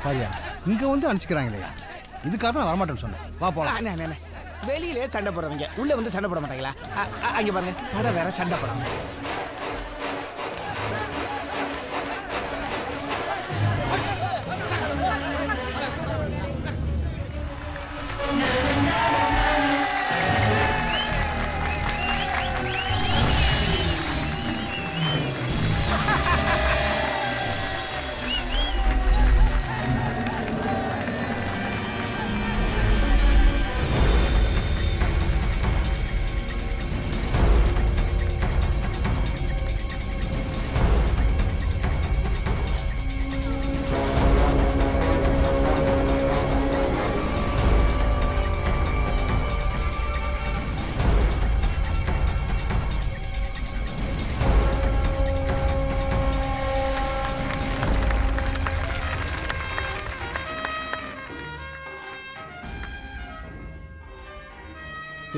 பாரியா இங்க வந்து அனுப்பிச்சுக்கிறாங்களே, இதுக்காக தான் நான் வரமாட்டேன்னு சொன்னேன். வா போலாம். வெளியிலே சண்டை போடுறவங்க உள்ள வந்து சண்டை போட மாட்டாங்களா? அங்க பாருங்க, படம் வேற சண்டை போடுறாங்க.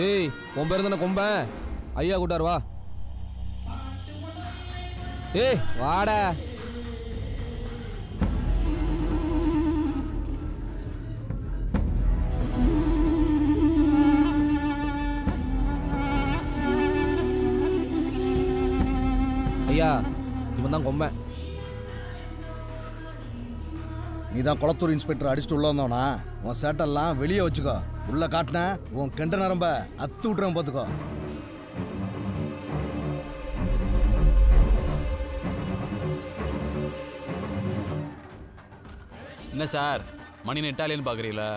ஏய், உன் பேர் தானே கொம்பன்? ஐயா கூட்டார் வா. ஏய் வாடா. ஐயா, இவன் தான் கொம்பன். நீ தான் குளத்தூர் இன்ஸ்பெக்டர் அடிச்சுட்டு உள்ள வந்தோனா, உன் சேட்டெல்லாம் வெளியே வச்சுக்கோ. உள்ள காட்டின உன் கெண்ட நரம்ப அத்து விட்டுறேன் பார்த்துக்கோ. என்ன சார், மணி நெட்டாலேன்னு பார்க்குறீங்களா?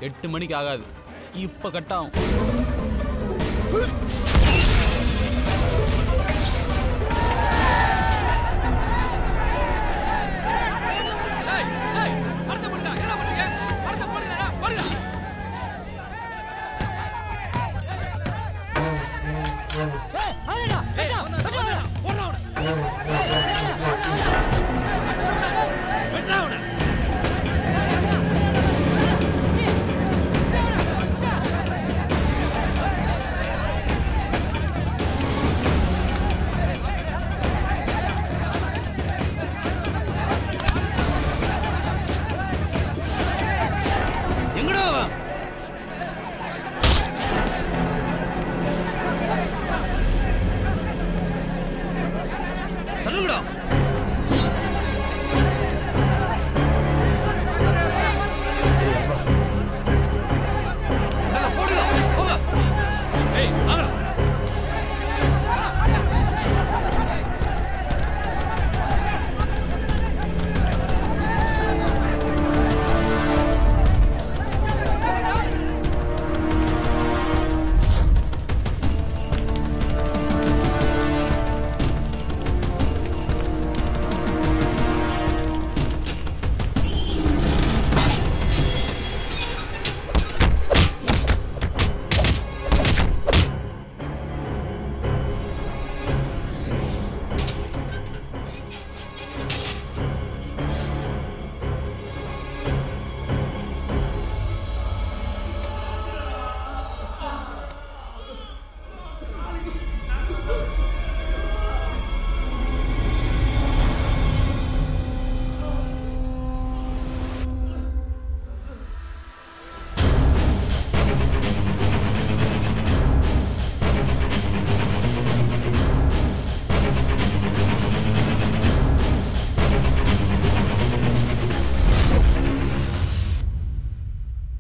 8 மணிக்கு ஆகாது, இப்போ கட்டாகும்.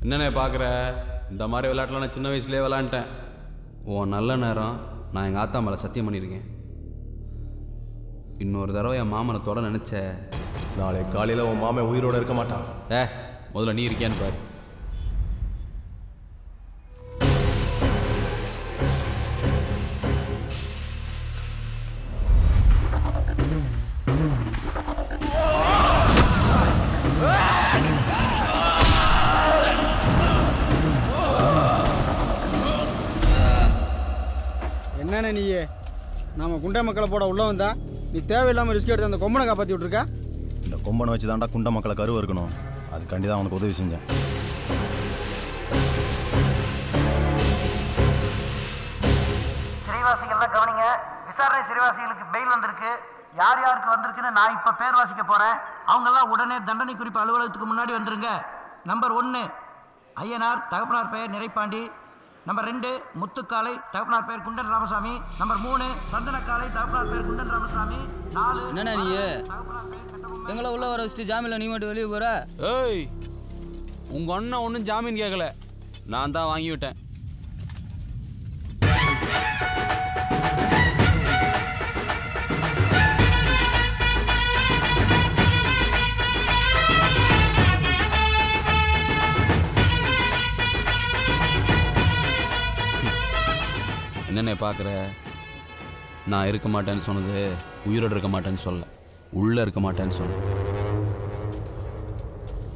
என்னண்ணே பார்க்குற, இந்த மாதிரி விளையாட்டுலாம் நான் சின்ன வயசுலேயே விளாண்டேன். உன் நல்ல நேரம் நான் எங்கள் ஆத்தா மேலே சத்தியம் பண்ணியிருக்கேன். இன்னொரு தடவை என் மாமனை தொட நினச்ச, நாளை காலையில் உன் மாமன் உயிரோடு இருக்க மாட்டான். முதல்ல நீ இருக்கியான்னு பாரு. என்னண்ணே நீயே, நாம குண்டை மக்களை போட உள்ள வந்தா நீ தேவையில்லாமல் ரிஸ்க் எடுத்து அந்த கொம்பனை காப்பாற்றி விட்ருக்க. இந்த கொம்பனை வச்சு தாண்டா குண்டை மக்களை கருவ இருக்கணும். அதுக்காண்டி தான் அவனுக்கு உதவி செஞ்சேன். சிறைவாசிகள்லாம் கவனிங்க, விசாரணை சிறைவாசிகளுக்கு பெயில் வந்திருக்கு. யார் யாருக்கு வந்திருக்குன்னு நான் இப்போ பேர் வாசிக்க போகிறேன். அவங்கெல்லாம் உடனே தண்டனை குறிப்பு அலுவலகத்துக்கு முன்னாடி வந்துருங்க. நம்பர் 1 ஐயனார், தகப்பனார் பெயர் நிறைப்பாண்டி. நம்பர் 2 முத்துக்காலை, தகப்பனார் பெயர் குண்டன் ராமசாமி. நம்பர் 3 சந்தனக்காலை, தகப்பனார் பெயர் குண்டன் ராமசாமி. 4 என்னண்ணா நீ எங்களை உள்ள வர வச்சுட்டு ஜாமீனில் நீ மட்டும் வெளியே போகிற? ஏய், உங்கள் அண்ணன் ஒன்றும் ஜாமீன் கேட்கல, நான் தான் வாங்கி விட்டேன். என்னென்ன பார்க்குற? நான் இருக்க மாட்டேன்னு சொன்னது உயிரோடு இருக்க மாட்டேன்னு சொல்ல, உள்ளே இருக்க மாட்டேன்னு சொன்னேன்.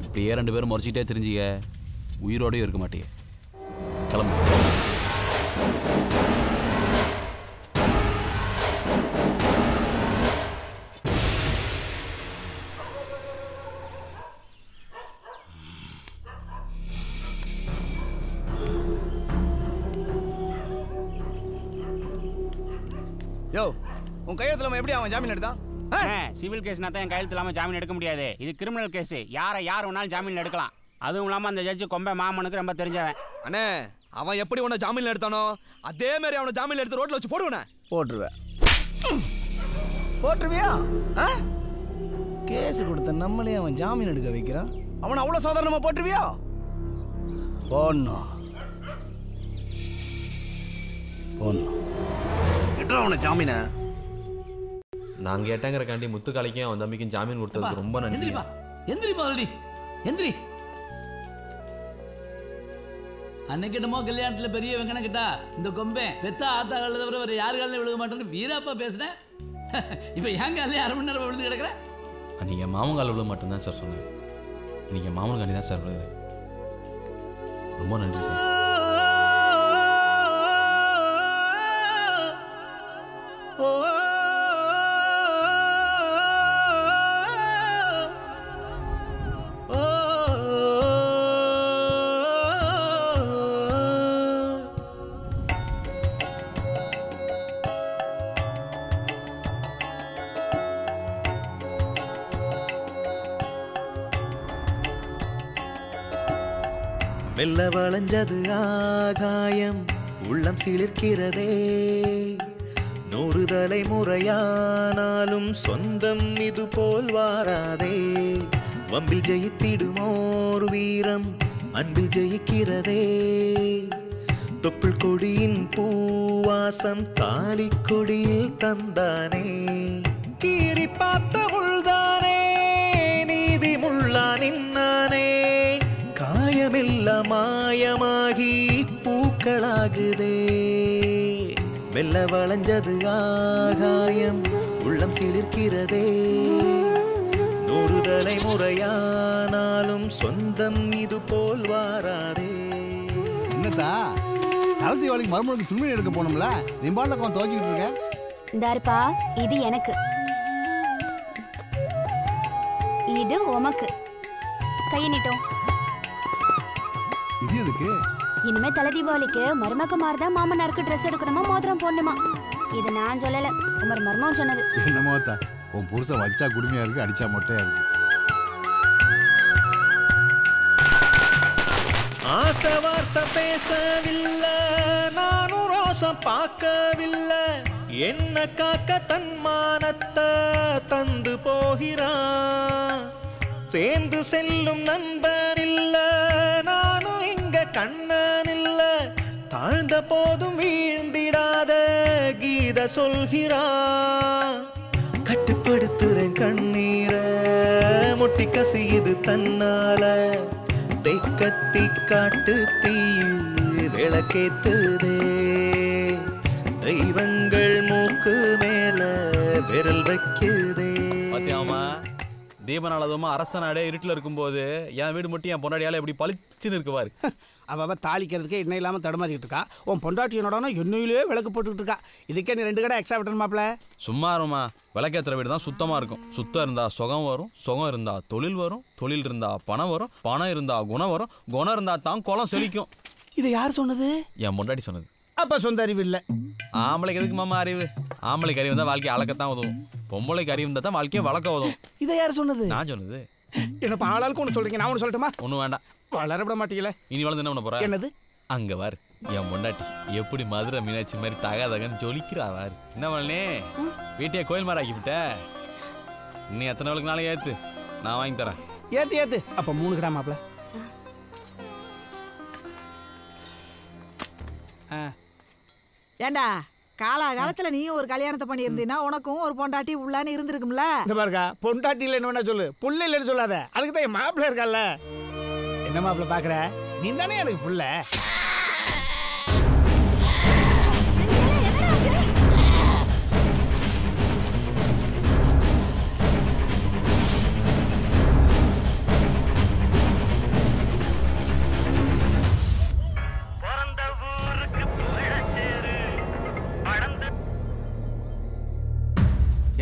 இப்படியே 2 பேரும் முறைச்சிக்கிட்டே தெரிஞ்சிக்க, உயிரோடையும் இருக்க மாட்டீங்க. கிளம்பு. யோ, உன் கையெழுத்துல எப்படி அவன் ஜாமீன் எடுத்தான்? சிவில் கேஸ்னா தான் என் கையெழுத்து இல்லாமல் ஜாமீன் எடுக்க முடியாது. இது கிரிமினல் கேஸ். யாரை யார் வேணாலும் ஜாமீன் எடுக்கலாம். அதுவும் இல்லாமல் அந்த ஜட்ஜு கொம்பை மாமனுக்கு ரொம்ப தெரிஞ்சவன். அண்ணே, அவன் எப்படி உன்னை ஜாமீன் எடுத்தானோ அதே மாதிரி அவனை ஜாமீன் எடுத்து ரோட்ல வச்சு போடுவேண்ணே. போட்டுருவேன். போட்டுருவியா? கேஸ் கொடுத்த நம்மளே அவன் ஜாமீன் எடுக்க வைக்கிறான். அவன் அவ்வளோ சாதாரணமாக போட்டுருவியா? போடணும். அவனை ஜாமீன நான் கேட்டேங்கிறக்காண்டி முத்துக்காலைக்கும் அவன் தம்பிக்கும் ஜாமீன் கொடுத்ததுக்கு ரொம்ப நன்றி. எந்திரி முதல்ல, எந்திரி. அன்னைக்கு என்னமோ கல்யாணத்துல பெரிய வெங்கன கிட்டா இந்த கொம்பேன் பெத்த ஆத்தா காலில் தவிர வேறு யாரு காலில் விழுக மாட்டேன்னு வீராப்பா பேசினேன். இப்போ என் காலையில் 1/2 மணி நேரம் விழுந்து கிடக்குறேன். அன்றைக்கி என் மாமன் காலில் விழ மட்டும்தான் சார் சொன்னேன். இன்றைக்கி என் மாமனுக்காண்டி தான் சார் விழுது. ரொம்ப நன்றி சார். மெல்ல வளைஞ்சது ஆகாயம், உள்ளம் சிலிர்க்கிறதே. 100 தலைமுறையானாலும் சொந்தம் இது போல் வாராதே. வம்பில் ஜெயித்திடுமோர் வீரம் அன்பில் ஜெயிக்கிறதே. தொப்புள் கொடியின் பூவாசம் தாலி கொடியில் தந்தானே. கீறி பார்த்த முள்தானே நீதி முள்ளா நின்னானே. காயமெல்லாம் மாயமாகி பூக்களாகுதே. மெல்ல வளைஞ்சது ஆகாயம், உள்ளம் சிலிர்க்கிறதே. 100 தலைமுறையானாலும் சொந்தம் இது போல் வாராதே. என்னதா தளத்தி வேலைக்கு மறுமொழிக்கு துணிமணி எடுக்க போனோம்ல, நிம்பாட்டில் துவச்சிக்கிட்டு இருக்கேன். இந்தாருப்பா, இது எனக்கு, இது உமக்கு. கையை நீட்டும். இது எதுக்கு? இனிமே தலை தீபாவளிக்கு மருமக மாதிரிதான் மாமனாருக்கு ட்ரெஸ் எடுக்கணுமா, மோதிரம் போடணுமா. இது நான் சொல்லல, உமர் மர்மம் சொன்னது. என்னமோ தான், உன் புருஷன் வச்சா குடுமையா இருக்கு, அடிச்சா மொட்டையா இருக்கு. ஆசை வார்த்தை பேசவில்லை, நானும் ரோசம் பார்க்கவில்லை. என்ன காக்க தன்மானத்தை தந்து போகிறான். சேர்ந்து செல்லும் நண்பன் இல்ல, நானும் இங்க கண்ணன் இல்ல. தாழ்ந்த போதும் வீழ்ந்திடாத கீத சொல்கிறான். கட்டுப்படுத்துறேன் கண்ணீரை, முட்டி கசியுது தன்னால. தெக்கத்தி காட்டு தீ விளக்கேத்துதே. தெய்வங்கள் மூக்கு மேல விரல் வைக்குதே. பாத்தியாமா, தீபநாள் அதுவும் அரச நாடே இருட்டில் இருக்கும்போது என் வீடு மட்டும் என் பொண்டாட்டியால எப்படி பளிச்சுன்னு இருக்குவாரு. அவ தாளிக்கிறதுக்கே எண்ணெய் இல்லாமல் தடுமாறிக்கிட்டு இருக்கா. உன் பொண்டாட்டி என்னோட எண்ணெயிலே விளக்கு போட்டுக்கிட்டு இருக்கா. இதுக்கே நீ 2 கடை எக்ஸ்ட்ரா விட்டணுமாப்ல. சும்மா இருமா, விளக்கேற்றுற வீடு தான் சுத்தமாக இருக்கும். சுத்தம் இருந்தால் சுகம் வரும், சுகம் இருந்தால் தொழில் வரும், தொழில் இருந்தால் பணம் வரும், பணம் இருந்தால் குணம் வரும், குணம் இருந்தால் தான் குளம் செழிக்கும். இதை யார் சொன்னது? என் பொண்டாட்டி சொன்னது. அப்போ சொந்த அறிவு இல்லை. ஆம்பளைக்கு எதுக்கு மாமா அறிவு? ஆம்பளைக்கு அறிவு இருந்தால் வாழ்க்கையை அளக்கத்தான் உதவும். பொம்பளைக்கு அறிவு இருந்தால் தான் வாழ்க்கையை வளர்க்க உதவும். இதை யார் சொன்னது? நான் சொன்னது. என்னப்பா ஆளாளுக்கு ஒன்று சொல்கிறீங்க, நான் ஒன்று சொல்லட்டுமா? ஒன்றும் வேண்டாம். வளர விட மாட்டீங்களே. இனி வளர்ந்து என்ன பண்ண போகிறேன்? என்னது? அங்கே வார் என் பொண்டாட்டி எப்படி மதுரை மீனாட்சி மாதிரி தகாதகன்னு ஜொலிக்கிறா வார். என்ன பண்ணே வீட்டையே கோயில் மாதிரி ஆக்கிவிட்ட. இன்னும் எத்தனை நாளுக்கு நாளைக்கு ஏற்று நான் வாங்கி தரேன். ஏத்து அப்போ 3 கிடா மாப்பிள. ஏண்டா காலகாலத்துல நீயும் ஒரு கல்யாணத்தை பண்ணியிருந்தீன்னா உனக்கும் ஒரு பொண்டாட்டி உள்ளான்னு இருந்திருக்கும்ல. இந்த பாருக்கா, பொண்டாட்டி இல்லைன்னு வேணா சொல்லு, புள்ள இல்லைன்னு சொல்லாத. அதுக்கு தான் என் மாப்பிள்ள இருக்கால. என்ன மாப்பிள்ள பாக்குற? நீ தானே எனக்கு புள்ள.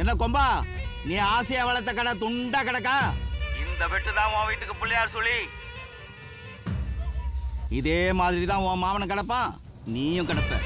என்ன கொம்பா, நீ ஆசையா வளர்த்த கடை துண்டா கிடக்கா? இந்த வெட்டு தான் உன் வீட்டுக்கு பிள்ளையார் சொல்லி. இதே மாதிரி தான் உன் மாமனை கிடப்பான், நீயும் கிடப்ப.